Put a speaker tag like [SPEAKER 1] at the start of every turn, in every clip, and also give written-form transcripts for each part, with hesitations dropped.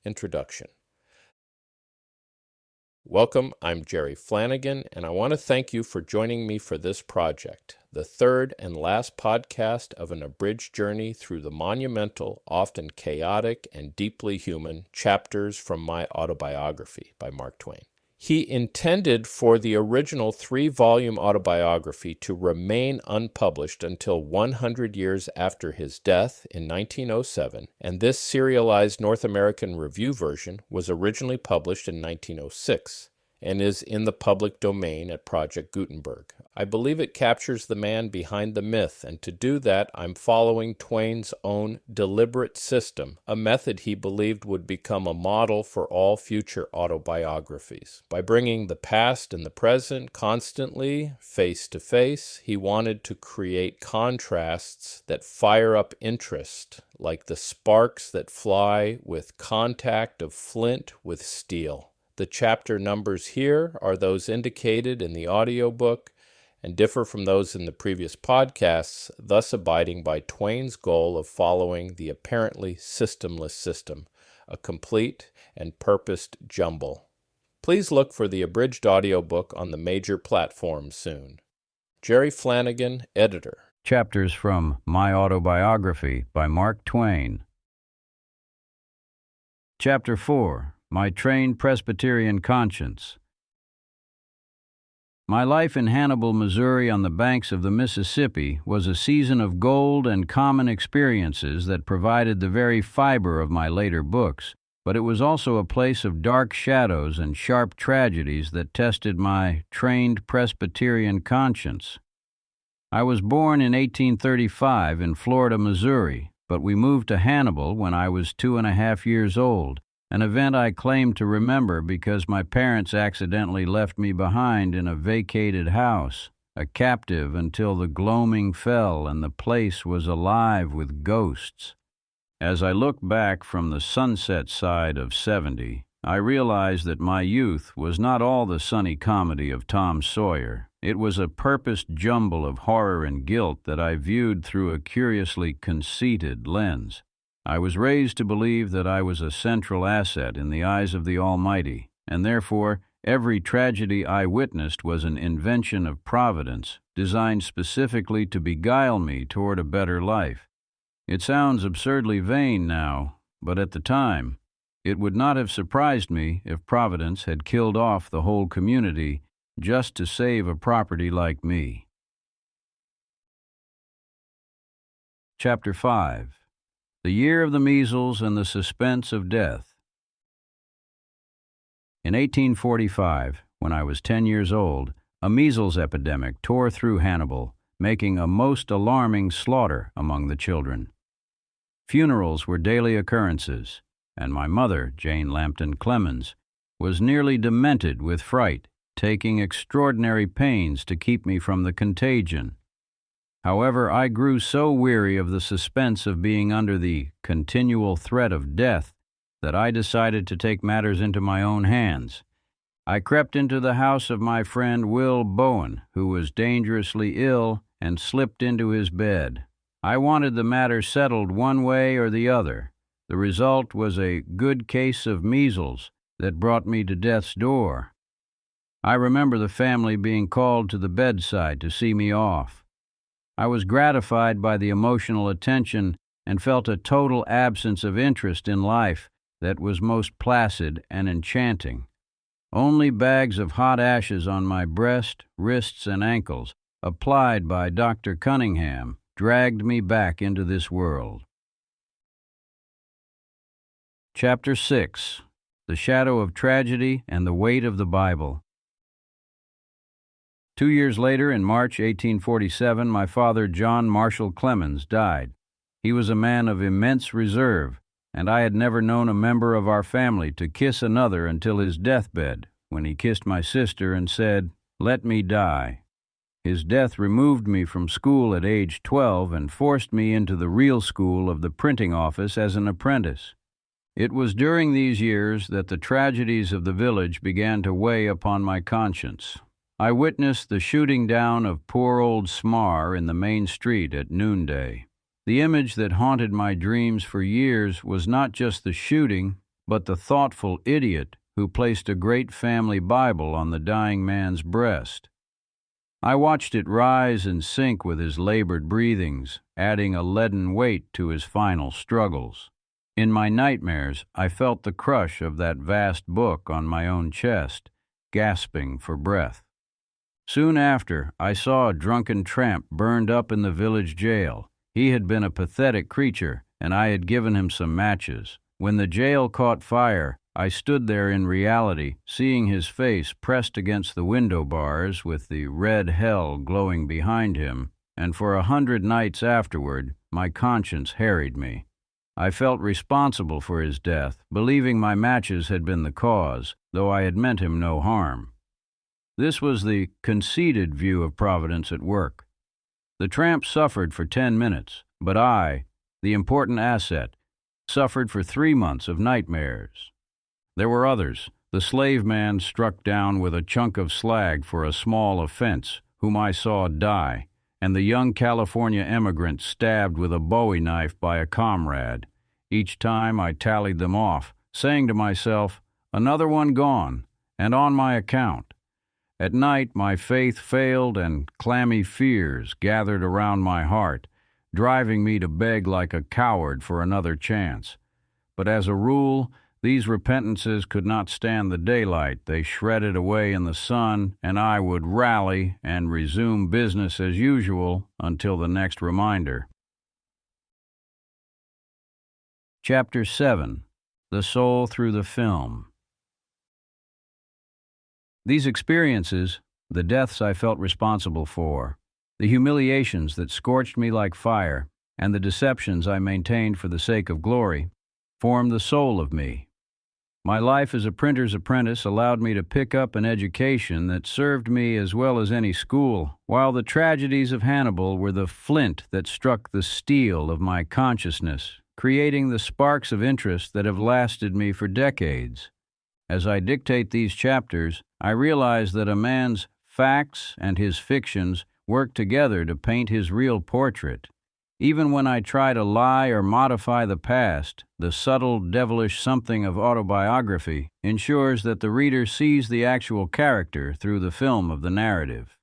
[SPEAKER 1] Introduction. Welcome, I'm Jerry Flanagan, and I want to thank you for joining me for this project, the third and last podcast of an abridged journey through the monumental, often chaotic, and deeply human chapters from My Autobiography by Mark Twain. He intended for the original 3-volume autobiography to remain unpublished until 100 years after his death in 1907, and this serialized North American Review version was originally published in 1906 and is in the public domain at Project Gutenberg. I believe it captures the man behind the myth, and to do that, I'm following Twain's own deliberate system, a method he believed would become a model for all future autobiographies. By bringing the past and the present constantly face to face, he wanted to create contrasts that fire up interest, like the sparks that fly with contact of flint with steel. The chapter numbers here are those indicated in the audiobook and differ from those in the previous podcasts, thus abiding by Twain's goal of following the apparently systemless system, a complete and purposed jumble. Please look for the abridged audiobook on the major platforms soon. Jerry Flanagan, editor.
[SPEAKER 2] Chapters from My Autobiography by Mark Twain. Chapter 4. My Trained Presbyterian Conscience. My life in Hannibal, Missouri, on the banks of the Mississippi, was a season of gold and common experiences that provided the very fiber of my later books, but it was also a place of dark shadows and sharp tragedies that tested my trained Presbyterian conscience. I was born in 1835 in Florida, Missouri, but we moved to Hannibal when I was 2.5 years old, an event I claim to remember because my parents accidentally left me behind in a vacated house, a captive until the gloaming fell and the place was alive with ghosts. As I look back from the sunset side of 70, I realize that my youth was not all the sunny comedy of Tom Sawyer. It was a purposed jumble of horror and guilt that I viewed through a curiously conceited lens. I was raised to believe that I was a central asset in the eyes of the Almighty, and therefore every tragedy I witnessed was an invention of Providence, designed specifically to beguile me toward a better life. It sounds absurdly vain now, but at the time, it would not have surprised me if Providence had killed off the whole community just to save a property like me. Chapter 5. The Year of the Measles and the Suspense of Death. In 1845, when I was 10 years old, a measles epidemic tore through Hannibal, making a most alarming slaughter among the children. Funerals were daily occurrences, and my mother, Jane Lambton Clemens, was nearly demented with fright, taking extraordinary pains to keep me from the contagion. However, I grew so weary of the suspense of being under the continual threat of death that I decided to take matters into my own hands. I crept into the house of my friend Will Bowen, who was dangerously ill, and slipped into his bed. I wanted the matter settled one way or the other. The result was a good case of measles that brought me to death's door. I remember the family being called to the bedside to see me off. I was gratified by the emotional attention and felt a total absence of interest in life that was most placid and enchanting. Only bags of hot ashes on my breast, wrists, and ankles, applied by Dr. Cunningham, dragged me back into this world. Chapter 6. The Shadow of Tragedy and the Weight of the Bible. 2 years later, in March 1847, my father, John Marshall Clemens, died. He was a man of immense reserve, and I had never known a member of our family to kiss another until his deathbed, when he kissed my sister and said, "Let me die." His death removed me from school at age 12 and forced me into the real school of the printing office as an apprentice. It was during these years that the tragedies of the village began to weigh upon my conscience. I witnessed the shooting down of poor old Smar in the main street at noonday. The image that haunted my dreams for years was not just the shooting, but the thoughtful idiot who placed a great family Bible on the dying man's breast. I watched it rise and sink with his labored breathings, adding a leaden weight to his final struggles. In my nightmares, I felt the crush of that vast book on my own chest, gasping for breath. Soon after, I saw a drunken tramp burned up in the village jail. He had been a pathetic creature, and I had given him some matches. When the jail caught fire, I stood there in reality, seeing his face pressed against the window bars with the red hell glowing behind him, and for 100 nights afterward, my conscience harried me. I felt responsible for his death, believing my matches had been the cause, though I had meant him no harm. This was the conceited view of Providence at work. The tramp suffered for 10 minutes, but I, the important asset, suffered for 3 months of nightmares. There were others. The slave man struck down with a chunk of slag for a small offense, whom I saw die, and the young California emigrant stabbed with a Bowie knife by a comrade. Each time I tallied them off, saying to myself, another one gone, and on my account. At night my faith failed and clammy fears gathered around my heart, driving me to beg like a coward for another chance. But as a rule, these repentances could not stand the daylight. They shredded away in the sun, and I would rally and resume business as usual until the next reminder. Chapter 7. The Soul Through the Film. These experiences, the deaths I felt responsible for, the humiliations that scorched me like fire, and the deceptions I maintained for the sake of glory, formed the soul of me. My life as a printer's apprentice allowed me to pick up an education that served me as well as any school, while the tragedies of Hannibal were the flint that struck the steel of my consciousness, creating the sparks of interest that have lasted me for decades. As I dictate these chapters, I realize that a man's facts and his fictions work together to paint his real portrait. Even when I try to lie or modify the past, the subtle, devilish something of autobiography ensures that the reader sees the actual character through the film of the narrative.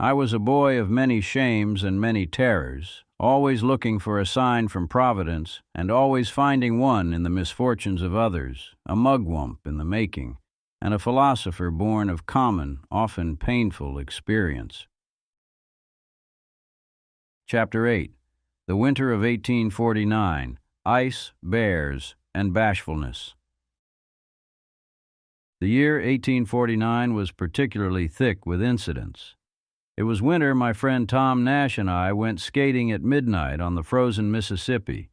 [SPEAKER 2] I was a boy of many shames and many terrors, always looking for a sign from Providence, and always finding one in the misfortunes of others, a mugwump in the making, and a philosopher born of common, often painful experience. Chapter 8. The Winter of 1849, Ice, Bears, and Bashfulness. The year 1849 was particularly thick with incidents. It was winter. My friend Tom Nash and I went skating at midnight on the frozen Mississippi.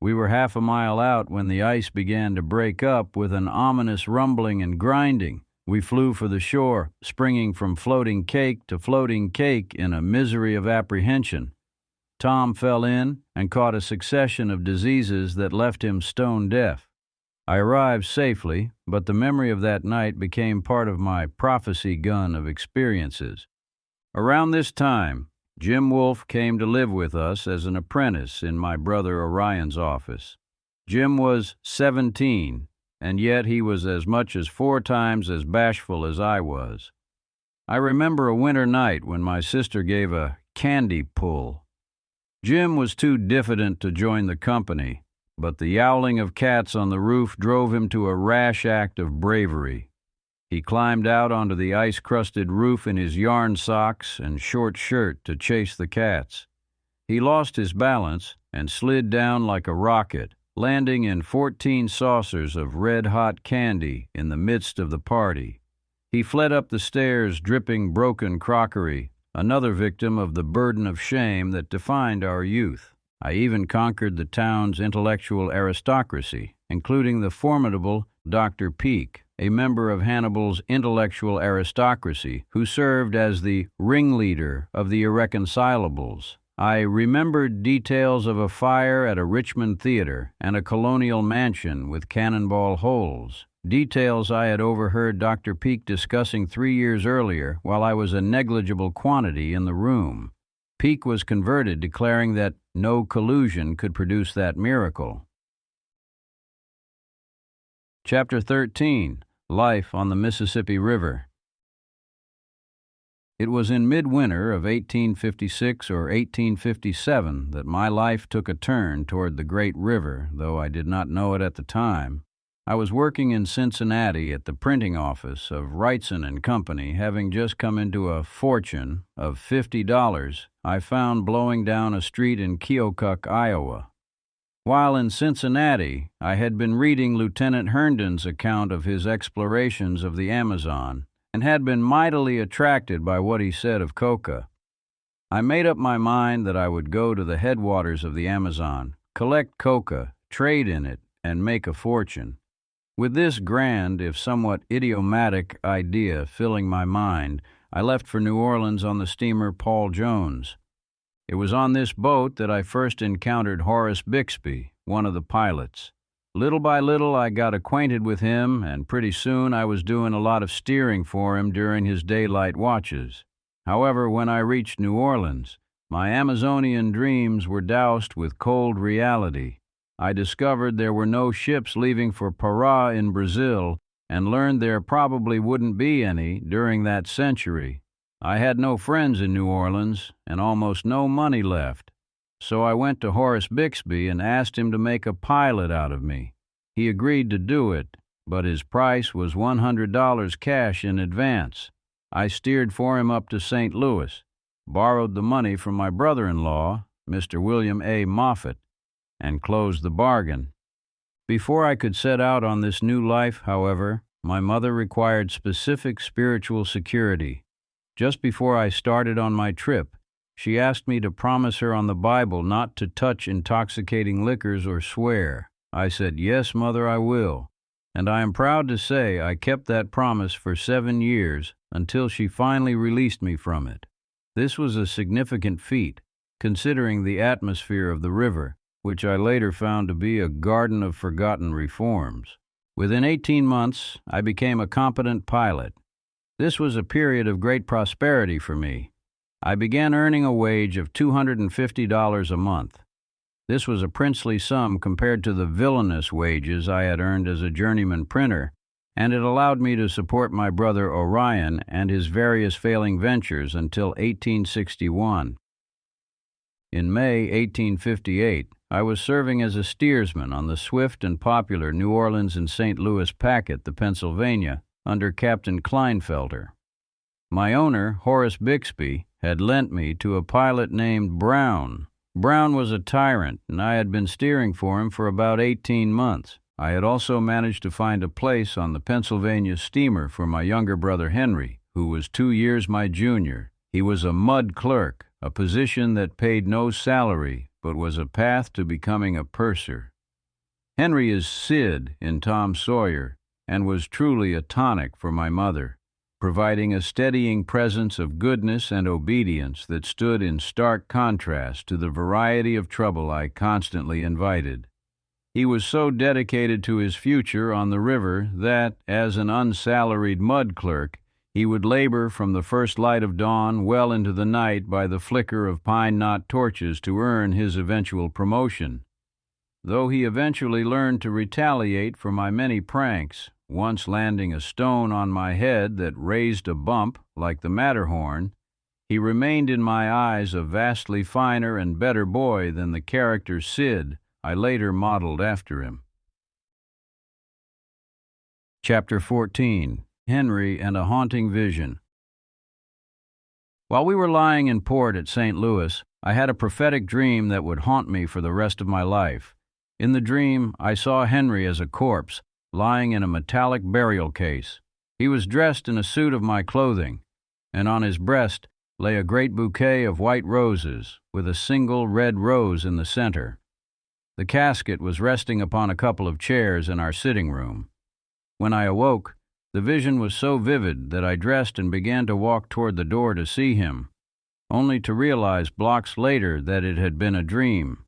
[SPEAKER 2] We were half a mile out when the ice began to break up with an ominous rumbling and grinding. We flew for the shore, springing from floating cake to floating cake in a misery of apprehension. Tom fell in and caught a succession of diseases that left him stone deaf. I arrived safely, but the memory of that night became part of my prophecy gun of experiences. Around this time, Jim Wolfe came to live with us as an apprentice in my brother Orion's office. Jim was 17, and yet he was as much as 4 times as bashful as I was. I remember a winter night when my sister gave a candy pull. Jim was too diffident to join the company, but the yowling of cats on the roof drove him to a rash act of bravery. He climbed out onto the ice-crusted roof in his yarn socks and short shirt to chase the cats. He lost his balance and slid down like a rocket, landing in 14 saucers of red-hot candy in the midst of the party. He fled up the stairs dripping broken crockery, another victim of the burden of shame that defined our youth. I even conquered the town's intellectual aristocracy, including the formidable Dr. Peake, a member of Hannibal's intellectual aristocracy, who served as the ringleader of the irreconcilables. I remembered details of a fire at a Richmond theater and a colonial mansion with cannonball holes, details I had overheard Dr. Peake discussing 3 years earlier while I was a negligible quantity in the room. Peake was converted, declaring that no collusion could produce that miracle. Chapter 13, Life on the Mississippi River. It was in midwinter of 1856 or 1857 that my life took a turn toward the great river, though I did not know it at the time. I was working in Cincinnati at the printing office of Wrightson and Company, having just come into a fortune of $50 I found blowing down a street in Keokuk, Iowa. While in Cincinnati, I had been reading Lieutenant Herndon's account of his explorations of the Amazon and had been mightily attracted by what he said of coca. I made up my mind that I would go to the headwaters of the Amazon, collect coca, trade in it, and make a fortune. With this grand, if somewhat idiomatic, idea filling my mind, I left for New Orleans on the steamer Paul Jones. It was on this boat that I first encountered Horace Bixby, one of the pilots. Little by little I got acquainted with him, and pretty soon I was doing a lot of steering for him during his daylight watches. However, when I reached New Orleans, my Amazonian dreams were doused with cold reality. I discovered there were no ships leaving for Pará in Brazil, and learned there probably wouldn't be any during that century. I had no friends in New Orleans, and almost no money left. So I went to Horace Bixby and asked him to make a pilot out of me. He agreed to do it, but his price was $100 cash in advance. I steered for him up to St. Louis, borrowed the money from my brother-in-law, Mr. William A. Moffett, and closed the bargain. Before I could set out on this new life, however, my mother required specific spiritual security. Just before I started on my trip, she asked me to promise her on the Bible not to touch intoxicating liquors or swear. I said, "Yes, Mother, I will." And I am proud to say I kept that promise for 7 years until she finally released me from it. This was a significant feat, considering the atmosphere of the river, which I later found to be a garden of forgotten reforms. Within 18 months, I became a competent pilot. This was a period of great prosperity for me. I began earning a wage of $250 a month. This was a princely sum compared to the villainous wages I had earned as a journeyman printer, and it allowed me to support my brother Orion and his various failing ventures until 1861. In May 1858, I was serving as a steersman on the swift and popular New Orleans and St. Louis packet, the Pennsylvania, under Captain Kleinfelder. My owner, Horace Bixby, had lent me to a pilot named Brown. Brown was a tyrant, and I had been steering for him for about 18 months. I had also managed to find a place on the Pennsylvania steamer for my younger brother Henry, who was 2 years my junior. He was a mud clerk, a position that paid no salary, but was a path to becoming a purser. Henry is Sid in Tom Sawyer, and was truly a tonic for my mother, providing a steadying presence of goodness and obedience that stood in stark contrast to the variety of trouble I constantly invited. He was so dedicated to his future on the river that, as an unsalaried mud clerk, he would labor from the first light of dawn well into the night by the flicker of pine knot torches to earn his eventual promotion. Though he eventually learned to retaliate for my many pranks, once landing a stone on my head that raised a bump like the Matterhorn, he remained in my eyes a vastly finer and better boy than the character Sid I later modeled after him. Chapter 14, Henry and a Haunting Vision. While we were lying in port at St. Louis, I had a prophetic dream that would haunt me for the rest of my life. In the dream, I saw Henry as a corpse, lying in a metallic burial case. He was dressed in a suit of my clothing, and on his breast lay a great bouquet of white roses, with a single red rose in the center. The casket was resting upon a couple of chairs in our sitting room. When I awoke, the vision was so vivid that I dressed and began to walk toward the door to see him, only to realize blocks later that it had been a dream.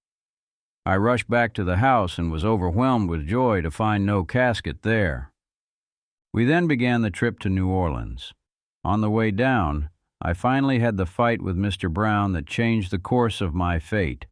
[SPEAKER 2] I rushed back to the house and was overwhelmed with joy to find no casket there. We then began the trip to New Orleans. On the way down, I finally had the fight with Mr. Brown that changed the course of my fate.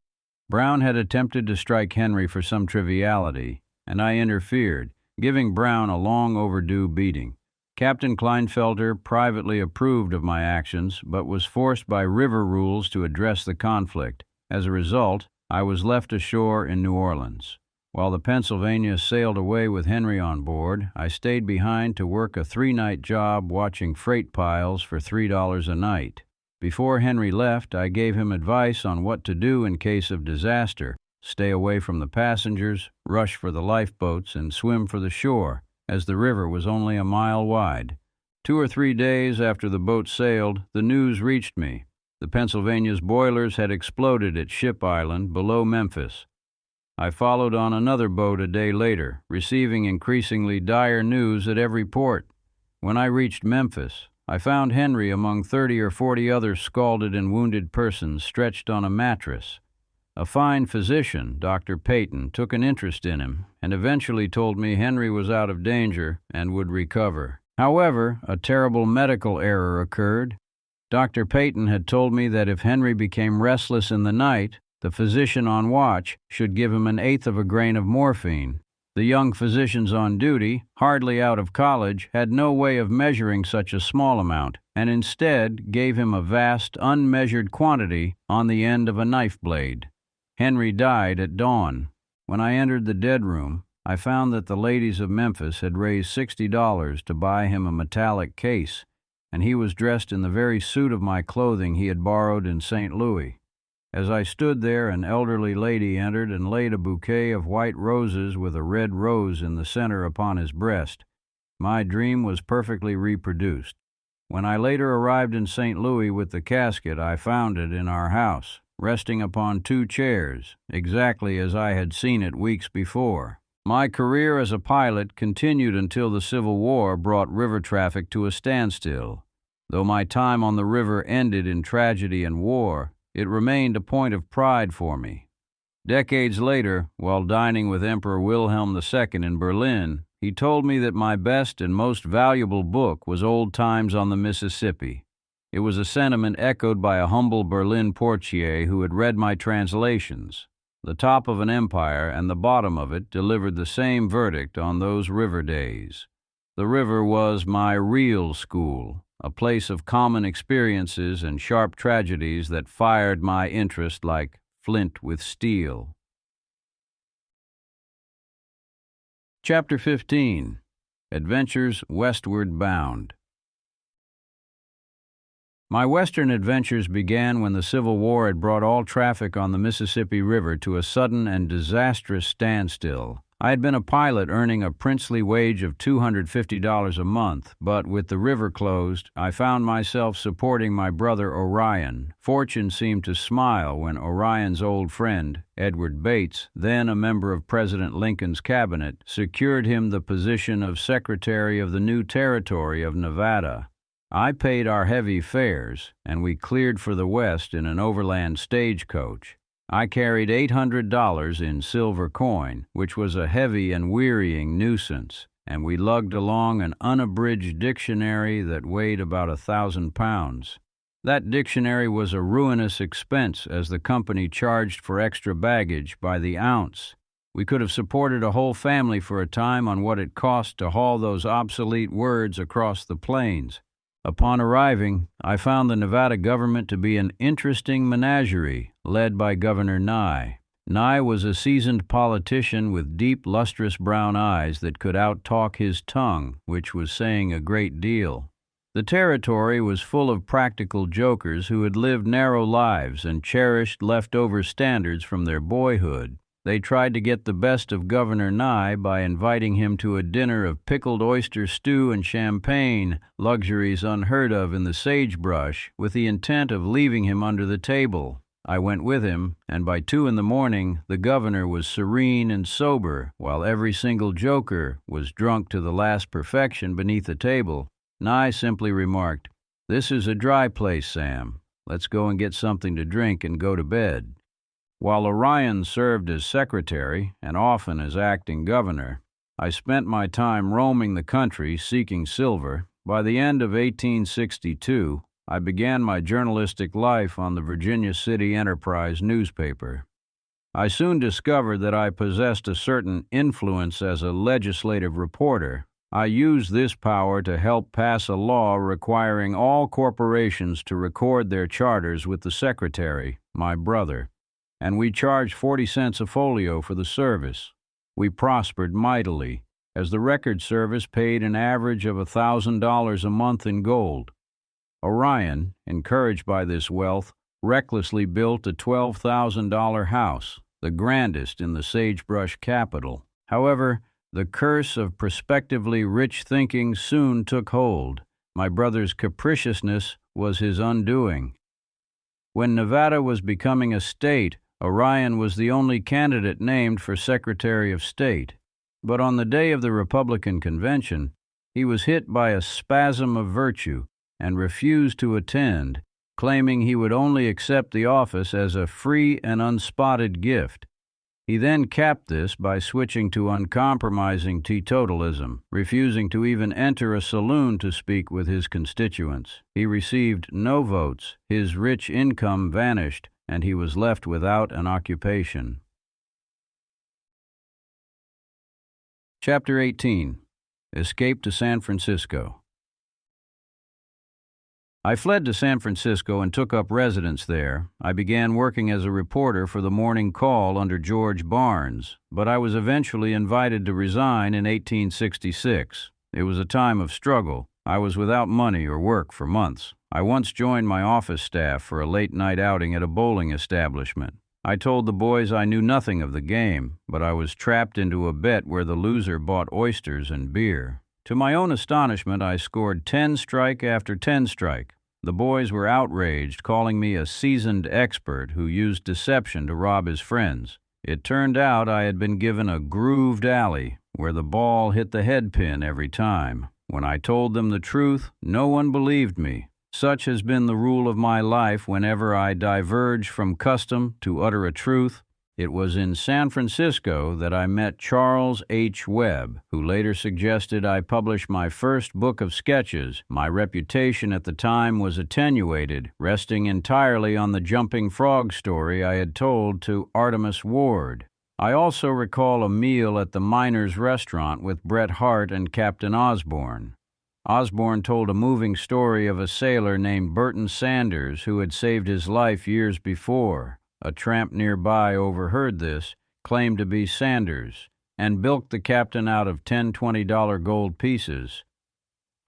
[SPEAKER 2] Brown had attempted to strike Henry for some triviality, and I interfered, giving Brown a long overdue beating. Captain Kleinfelter privately approved of my actions, but was forced by river rules to address the conflict. As a result, I was left ashore in New Orleans. While the Pennsylvania sailed away with Henry on board, I stayed behind to work a 3-night job watching freight piles for $3 a night. Before Henry left, I gave him advice on what to do in case of disaster: stay away from the passengers, rush for the lifeboats, and swim for the shore, as the river was only a mile wide. 2 or 3 days after the boat sailed, the news reached me. The Pennsylvania's boilers had exploded at Ship Island below Memphis. I followed on another boat a day later, receiving increasingly dire news at every port. When I reached Memphis, I found Henry among 30 or 40 other scalded and wounded persons stretched on a mattress. A fine physician, Dr. Peyton, took an interest in him and eventually told me Henry was out of danger and would recover. However, a terrible medical error occurred. Dr. Peyton had told me that if Henry became restless in the night, the physician on watch should give him 1/8 of a grain of morphine. The young physicians on duty, hardly out of college, had no way of measuring such a small amount, and instead gave him a vast, unmeasured quantity on the end of a knife blade. Henry died at dawn. When I entered the dead room, I found that the ladies of Memphis had raised $60 to buy him a metallic case, and he was dressed in the very suit of my clothing he had borrowed in St. Louis. As I stood there, an elderly lady entered and laid a bouquet of white roses with a red rose in the center upon his breast. My dream was perfectly reproduced. When I later arrived in St. Louis with the casket, I found it in our house, resting upon 2 chairs, exactly as I had seen it weeks before. My career as a pilot continued until the Civil War brought river traffic to a standstill. Though my time on the river ended in tragedy and war, it remained a point of pride for me. Decades later, while dining with Emperor Wilhelm II in Berlin, he told me that my best and most valuable book was Old Times on the Mississippi. It was a sentiment echoed by a humble Berlin portier who had read my translations. The top of an empire and the bottom of it delivered the same verdict on those river days. The river was my real school, a place of common experiences and sharp tragedies that fired my interest like flint with steel. Chapter 15. Adventures Westward Bound. My western adventures began when the Civil War had brought all traffic on the Mississippi River to a sudden and disastrous standstill. I had been a pilot earning a princely wage of $250 a month, but with the river closed, I found myself supporting my brother Orion. Fortune seemed to smile when Orion's old friend, Edward Bates, then a member of President Lincoln's cabinet, secured him the position of Secretary of the new territory of Nevada. I paid our heavy fares, and we cleared for the West in an overland stagecoach. I carried $800 in silver coin, which was a heavy and wearying nuisance, and we lugged along an unabridged dictionary that weighed about 1,000 pounds. That dictionary was a ruinous expense, as the company charged for extra baggage by the ounce. We could have supported a whole family for a time on what it cost to haul those obsolete words across the plains. Upon arriving, I found the Nevada government to be an interesting menagerie, led by Governor Nye. Nye was a seasoned politician with deep, lustrous brown eyes that could out-talk his tongue, which was saying a great deal. The territory was full of practical jokers who had lived narrow lives and cherished leftover standards from their boyhood. They tried to get the best of Governor Nye by inviting him to a dinner of pickled oyster stew and champagne, luxuries unheard of in the sagebrush, with the intent of leaving him under the table. I went with him, and by 2 a.m, the governor was serene and sober, while every single joker was drunk to the last perfection beneath the table. Nye simply remarked, "This is a dry place, Sam. Let's go and get something to drink and go to bed." While Orion served as secretary and often as acting governor, I spent my time roaming the country seeking silver. By the end of 1862, I began my journalistic life on the Virginia City Enterprise newspaper. I soon discovered that I possessed a certain influence as a legislative reporter. I used this power to help pass a law requiring all corporations to record their charters with the secretary, my brother, and we charged 40 cents a folio for the service. We prospered mightily, as the record service paid an average of $1,000 a month in gold. Orion, encouraged by this wealth, recklessly built a $12,000 house, the grandest in the sagebrush capital. However, the curse of prospectively rich thinking soon took hold. My brother's capriciousness was his undoing. When Nevada was becoming a state, Orion was the only candidate named for Secretary of State. But on the day of the Republican convention, he was hit by a spasm of virtue and refused to attend, claiming he would only accept the office as a free and unspotted gift. He then capped this by switching to uncompromising teetotalism, refusing to even enter a saloon to speak with his constituents. He received no votes, his rich income vanished, and he was left without an occupation. Chapter 18. Escape to San Francisco. I fled to San Francisco and took up residence there. I began working as a reporter for the Morning Call under George Barnes, but I was eventually invited to resign in 1866. It was a time of struggle. I was without money or work for months. I once joined my office staff for a late-night outing at a bowling establishment. I told the boys I knew nothing of the game, but I was trapped into a bet where the loser bought oysters and beer. To my own astonishment, I scored 10 strike after 10 strike. The boys were outraged, calling me a seasoned expert who used deception to rob his friends. It turned out I had been given a grooved alley where the ball hit the head pin every time. When I told them the truth, no one believed me. Such has been the rule of my life whenever I diverge from custom to utter a truth. It was in San Francisco that I met Charles H. Webb, who later suggested I publish my first book of sketches. My reputation at the time was attenuated, resting entirely on the jumping frog story I had told to Artemus Ward. I also recall a meal at the Miners' Restaurant with Bret Hart and Captain Osborne. Osborne told a moving story of a sailor named Burton Sanders who had saved his life years before. A tramp nearby overheard this, claimed to be Sanders, and bilked the captain out of 10 $20 gold pieces.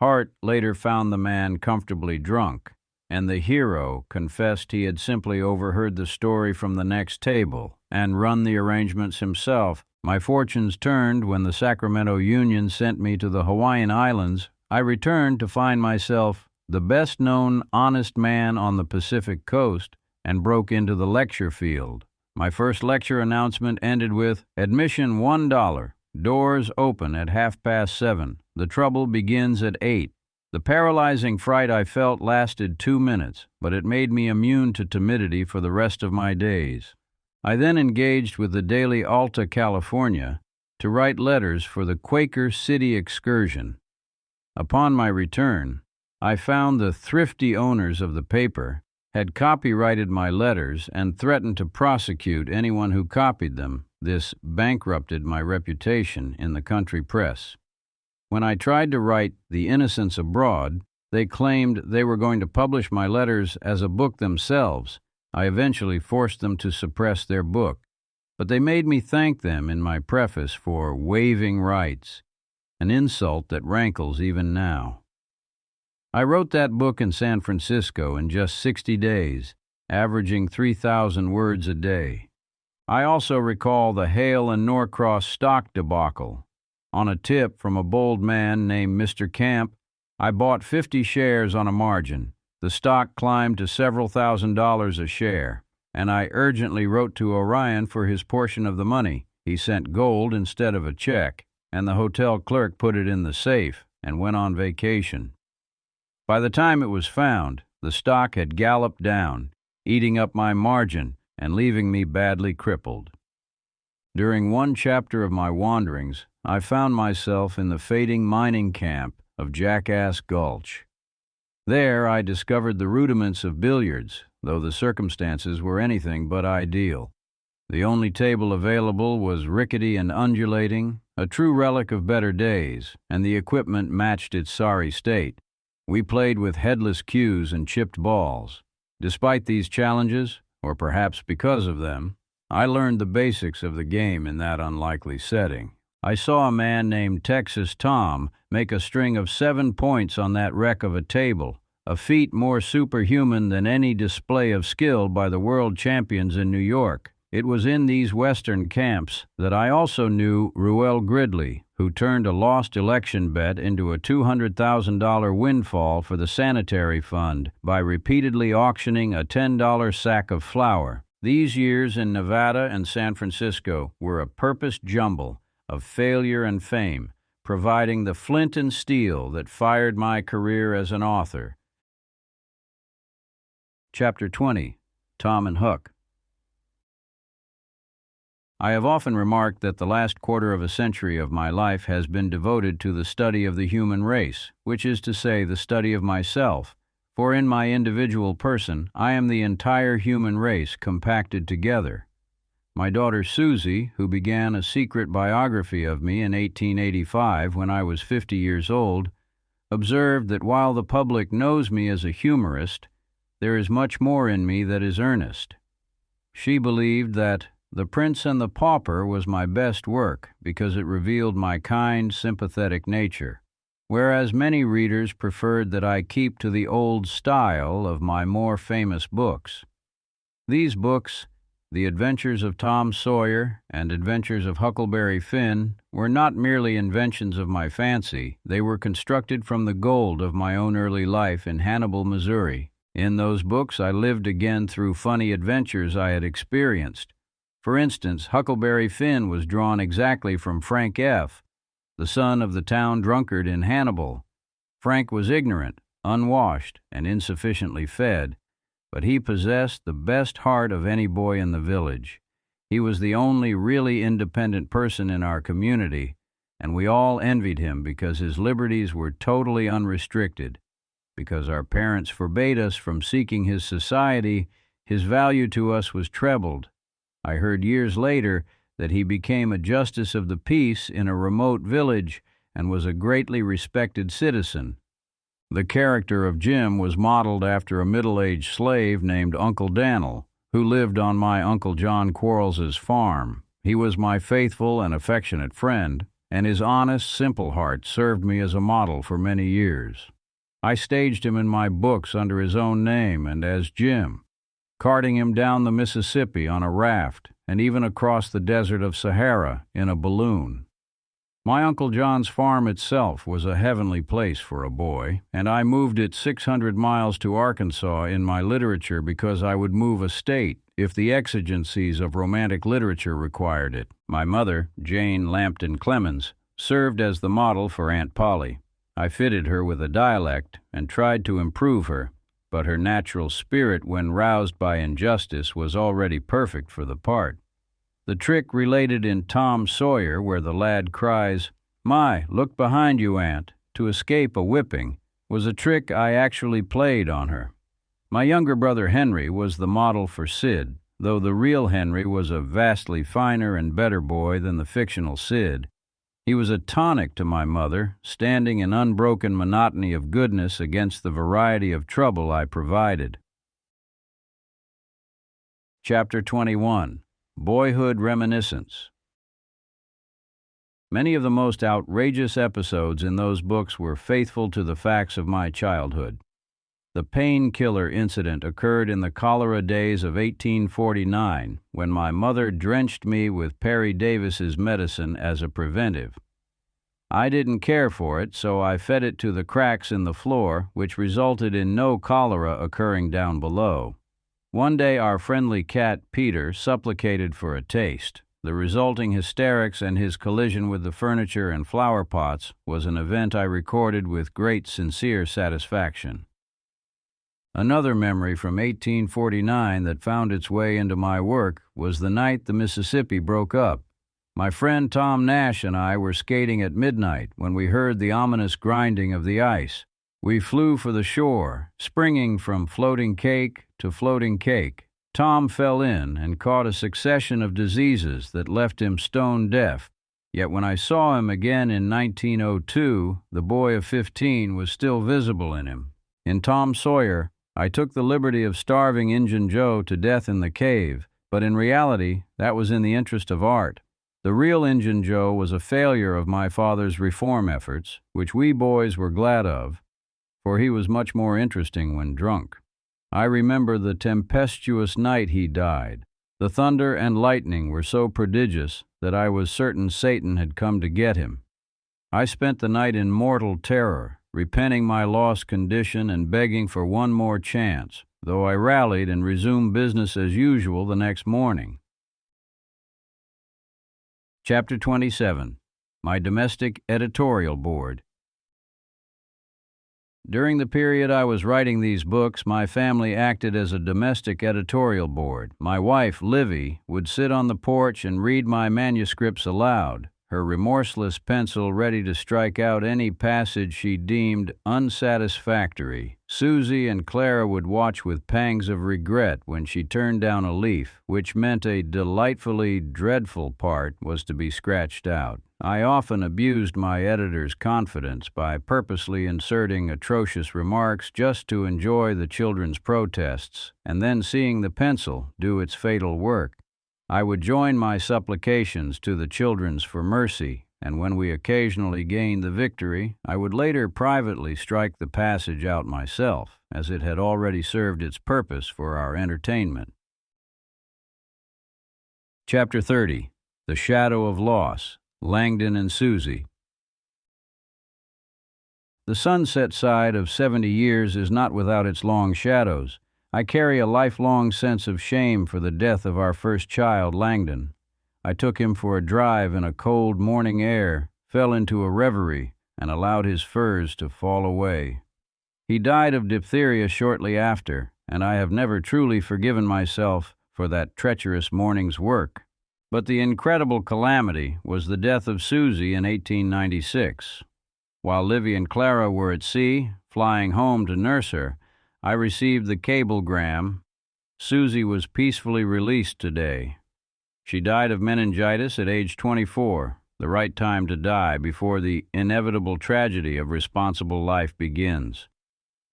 [SPEAKER 2] Hart later found the man comfortably drunk, and the hero confessed he had simply overheard the story from the next table and run the arrangements himself. My fortunes turned when the Sacramento Union sent me to the Hawaiian Islands. I returned to find myself the best-known honest man on the Pacific coast, and broke into the lecture field. My first lecture announcement ended with, "Admission $1. Doors open at 7:30. The trouble begins at 8. The paralyzing fright I felt lasted 2 minutes, but it made me immune to timidity for the rest of my days. I then engaged with the daily Alta California to write letters for the Quaker City Excursion. Upon my return, I found the thrifty owners of the paper had copyrighted my letters and threatened to prosecute anyone who copied them. This bankrupted my reputation in the country press. When I tried to write The Innocents Abroad, they claimed they were going to publish my letters as a book themselves. I eventually forced them to suppress their book, but they made me thank them in my preface for waiving rights, an insult that rankles even now. I wrote that book in San Francisco in just 60 days, averaging 3,000 words a day. I also recall the Hale and Norcross stock debacle. On a tip from a bold man named Mr. Camp, I bought 50 shares on a margin. The stock climbed to several $1,000s a share, and I urgently wrote to Orion for his portion of the money. He sent gold instead of a check, and the hotel clerk put it in the safe and went on vacation. By the time it was found, the stock had galloped down, eating up my margin and leaving me badly crippled. During one chapter of my wanderings, I found myself in the fading mining camp of Jackass Gulch. There I discovered the rudiments of billiards, though the circumstances were anything but ideal. The only table available was rickety and undulating, a true relic of better days, and the equipment matched its sorry state. We played with headless cues and chipped balls. Despite these challenges, or perhaps because of them, I learned the basics of the game in that unlikely setting. I saw a man named Texas Tom make a string of 7 points on that wreck of a table, a feat more superhuman than any display of skill by the world champions in New York. It was in these Western camps that I also knew Ruel Gridley, who turned a lost election bet into a $200,000 windfall for the sanitary fund by repeatedly auctioning a $10 sack of flour. These years in Nevada and San Francisco were a purposed jumble of failure and fame, providing the flint and steel that fired my career as an author. Chapter 20. Tom and Huck. I have often remarked that the last quarter of a century of my life has been devoted to the study of the human race, which is to say, the study of myself, for in my individual person I am the entire human race compacted together. My daughter Susie, who began a secret biography of me in 1885 when I was 50 years old, observed that while the public knows me as a humorist, there is much more in me that is earnest. She believed that The Prince and the Pauper was my best work because it revealed my kind, sympathetic nature, whereas many readers preferred that I keep to the old style of my more famous books. These books, The Adventures of Tom Sawyer and Adventures of Huckleberry Finn, were not merely inventions of my fancy. They were constructed from the gold of my own early life in Hannibal, Missouri. In those books I lived again through funny adventures I had experienced. For instance, Huckleberry Finn was drawn exactly from Frank F., the son of the town drunkard in Hannibal. Frank was ignorant, unwashed, and insufficiently fed, but he possessed the best heart of any boy in the village. He was the only really independent person in our community, and we all envied him because his liberties were totally unrestricted. Because our parents forbade us from seeking his society, his value to us was trebled. I heard years later that he became a justice of the peace in a remote village and was a greatly respected citizen. The character of Jim was modeled after a middle-aged slave named Uncle Dan'l, who lived on my Uncle John Quarles's farm. He was my faithful and affectionate friend, and his honest, simple heart served me as a model for many years. I staged him in my books under his own name and as Jim, carting him down the Mississippi on a raft and even across the desert of Sahara in a balloon. My Uncle John's farm itself was a heavenly place for a boy, and I moved it 600 miles to Arkansas in my literature because I would move a state if the exigencies of romantic literature required it. My mother, Jane Lambton Clemens, served as the model for Aunt Polly. I fitted her with a dialect and tried to improve her, but her natural spirit when roused by injustice was already perfect for the part. The trick related in Tom Sawyer, where the lad cries, "My, look behind you, Aunt," to escape a whipping, was a trick I actually played on her. My younger brother Henry was the model for Sid, though the real Henry was a vastly finer and better boy than the fictional Sid. He was a tonic to my mother, standing in unbroken monotony of goodness against the variety of trouble I provided. Chapter 21. Boyhood Reminiscence. Many of the most outrageous episodes in those books were faithful to the facts of my childhood. The painkiller incident occurred in the cholera days of 1849, when my mother drenched me with Perry Davis's medicine as a preventive. I didn't care for it, so I fed it to the cracks in the floor, which resulted in no cholera occurring down below. One day our friendly cat, Peter, supplicated for a taste. The resulting hysterics and his collision with the furniture and flower pots was an event I recorded with great sincere satisfaction. Another memory from 1849 that found its way into my work was the night the Mississippi broke up. My friend Tom Nash and I were skating at midnight when we heard the ominous grinding of the ice. We flew for the shore, springing from floating cake to floating cake. Tom fell in and caught a succession of diseases that left him stone deaf. Yet when I saw him again in 1902, the boy of 15 was still visible in him. In Tom Sawyer, I took the liberty of starving Injun Joe to death in the cave, but in reality, that was in the interest of art. The real Injun Joe was a failure of my father's reform efforts, which we boys were glad of, for he was much more interesting when drunk. I remember the tempestuous night he died. The thunder and lightning were so prodigious that I was certain Satan had come to get him. I spent the night in mortal terror, repenting my lost condition and begging for one more chance, though I rallied and resumed business as usual the next morning. Chapter 27. My Domestic Editorial Board. During the period I was writing these books, my family acted as a domestic editorial board. My wife, Livy, would sit on the porch and read my manuscripts aloud, her remorseless pencil ready to strike out any passage she deemed unsatisfactory. Susie and Clara would watch with pangs of regret when she turned down a leaf, which meant a delightfully dreadful part was to be scratched out. I often abused my editor's confidence by purposely inserting atrocious remarks just to enjoy the children's protests, and then seeing the pencil do its fatal work. I would join my supplications to the children's for mercy, and when we occasionally gained the victory, I would later privately strike the passage out myself, as it had already served its purpose for our entertainment. Chapter 30. The Shadow of Loss. Langdon and Susie. The sunset side of 70 years is not without its long shadows. I carry a lifelong sense of shame for the death of our first child, Langdon. I took him for a drive in a cold morning air, fell into a reverie, and allowed his furs to fall away. He died of diphtheria shortly after, and I have never truly forgiven myself for that treacherous morning's work. But the incredible calamity was the death of Susie in 1896. While Livy and Clara were at sea, flying home to nurse her, I received the cablegram, "Susie was peacefully released today." She died of meningitis at age 24, the right time to die before the inevitable tragedy of responsible life begins.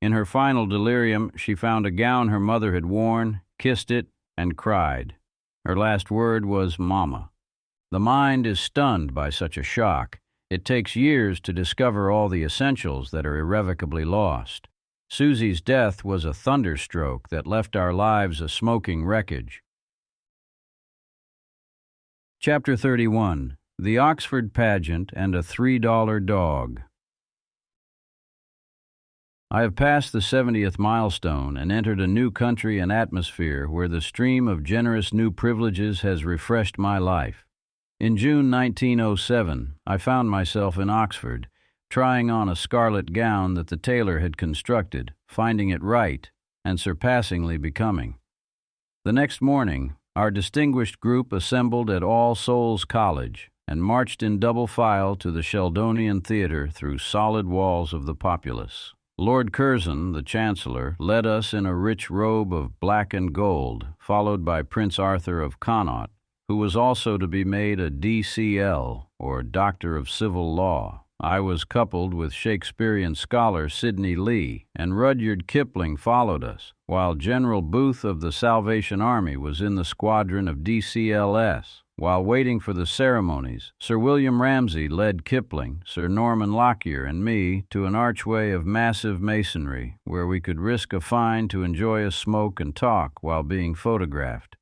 [SPEAKER 2] In her final delirium, she found a gown her mother had worn, kissed it, and cried. Her last word was "Mama." The mind is stunned by such a shock. It takes years to discover all the essentials that are irrevocably lost. Susie's death was a thunderstroke that left our lives a smoking wreckage. Chapter 31. The Oxford Pageant and a $3 Dog. I have passed the 70th milestone and entered a new country and atmosphere where the stream of generous new privileges has refreshed my life. In June 1907, I found myself in Oxford, trying on a scarlet gown that the tailor had constructed, finding it right and surpassingly becoming. The next morning, our distinguished group assembled at All Souls College and marched in double file to the Sheldonian Theatre through solid walls of the populace. Lord Curzon, the Chancellor, led us in a rich robe of black and gold, followed by Prince Arthur of Connaught, who was also to be made a D.C.L., or Doctor of Civil Law. I was coupled with Shakespearean scholar Sidney Lee, and Rudyard Kipling followed us, while General Booth of the Salvation Army was in the squadron of D.C.L.S. While waiting for the ceremonies, Sir William Ramsay led Kipling, Sir Norman Lockyer, and me to an archway of massive masonry where we could risk a fine to enjoy a smoke and talk while being photographed.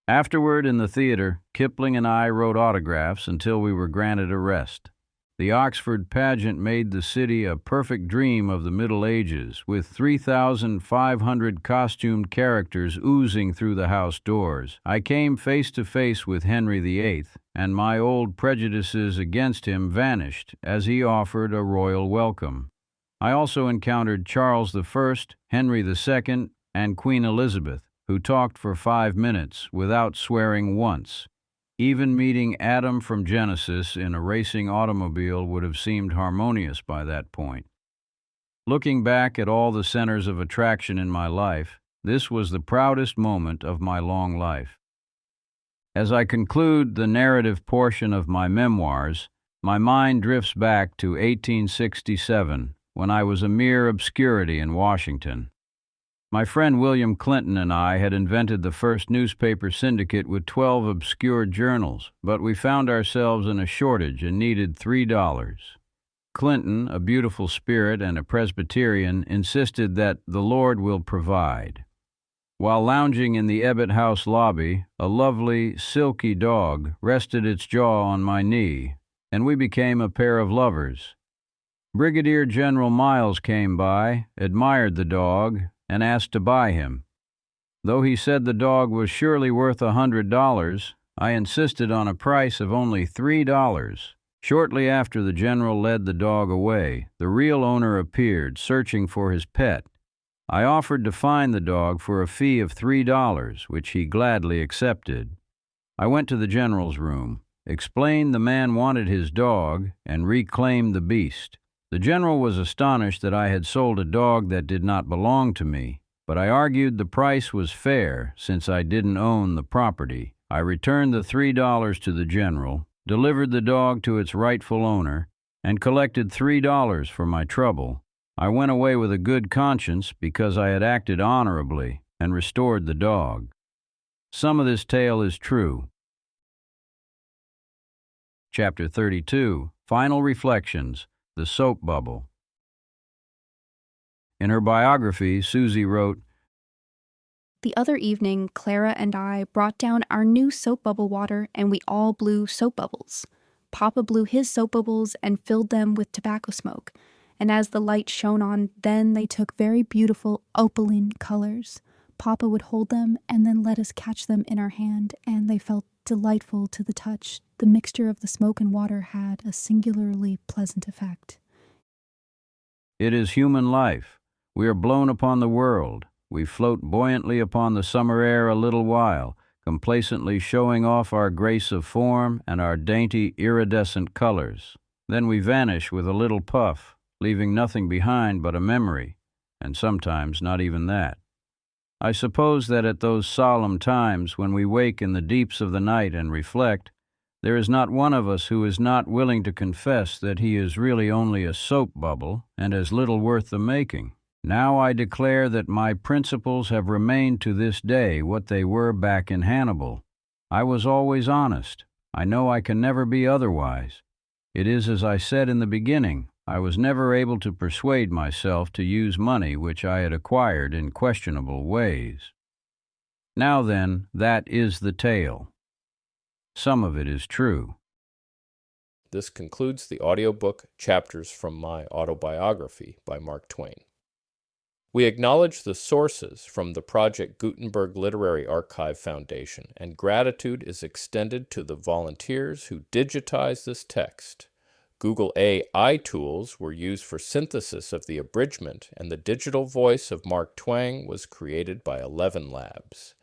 [SPEAKER 2] Afterward, in the theater, Kipling and I wrote autographs until we were granted a rest. The Oxford pageant made the city a perfect dream of the Middle Ages, with 3,500 costumed characters oozing through the house doors. I came face to face with Henry VIII, and my old prejudices against him vanished as he offered a royal welcome. I also encountered Charles I, Henry II, and Queen Elizabeth, who talked for 5 minutes without swearing once. Even meeting Adam from Genesis in a racing automobile would have seemed harmonious by that point. Looking back at all the centers of attraction in my life, This was the proudest moment of my long life. As I conclude the narrative portion of my memoirs, my mind drifts back to 1867, when I was a mere obscurity in Washington. My friend William Clinton and I had invented the first newspaper syndicate with 12 obscure journals, but we found ourselves in a shortage and needed $3. Clinton, a beautiful spirit and a Presbyterian, insisted that the Lord will provide. While lounging in the Ebbett House lobby, a lovely, silky dog rested its jaw on my knee, and we became a pair of lovers. Brigadier General Miles came by, admired the dog, and asked to buy him. Though he said the dog was surely worth $100, I insisted on a price of only $3. Shortly after the general led the dog away, the real owner appeared, searching for his pet. I offered to fine the dog for a fee of $3, which he gladly accepted. I went to the general's room, explained the man wanted his dog, and reclaimed the beast. The general was astonished that I had sold a dog that did not belong to me, but I argued the price was fair since I didn't own the property. I returned the $3 to the general, delivered the dog to its rightful owner, and collected $3 for my trouble. I went away with a good conscience because I had acted honorably and restored the dog. Some of this tale is true. Chapter 32, Final Reflections, The Soap Bubble. In her biography, Susie wrote,
[SPEAKER 3] "The other evening, Clara and I brought down our new soap bubble water and we all blew soap bubbles. Papa blew his soap bubbles and filled them with tobacco smoke, and as the light shone on them, they took very beautiful opaline colors. Papa would hold them and then let us catch them in our hand, and they felt delightful to the touch. The mixture of the smoke and water had a singularly pleasant effect."
[SPEAKER 2] It is human life. We are blown upon the world. We float buoyantly upon the summer air a little while, complacently showing off our grace of form and our dainty iridescent colors. Then we vanish with a little puff, leaving nothing behind but a memory, and sometimes not even that. I suppose that at those solemn times when we wake in the deeps of the night and reflect, there is not one of us who is not willing to confess that he is really only a soap bubble and as little worth the making. Now I declare that my principles have remained to this day what they were back in Hannibal. I was always honest. I know I can never be otherwise. It is as I said in the beginning, I was never able to persuade myself to use money which I had acquired in questionable ways. Now then, that is the tale. Some of it is true.
[SPEAKER 1] This concludes the audiobook Chapters from My Autobiography by Mark Twain. We acknowledge the sources from the Project Gutenberg Literary Archive Foundation, and gratitude is extended to the volunteers who digitized this text. Google AI tools were used for synthesis of the abridgment, and the digital voice of Mark Twain was created by 11 Labs.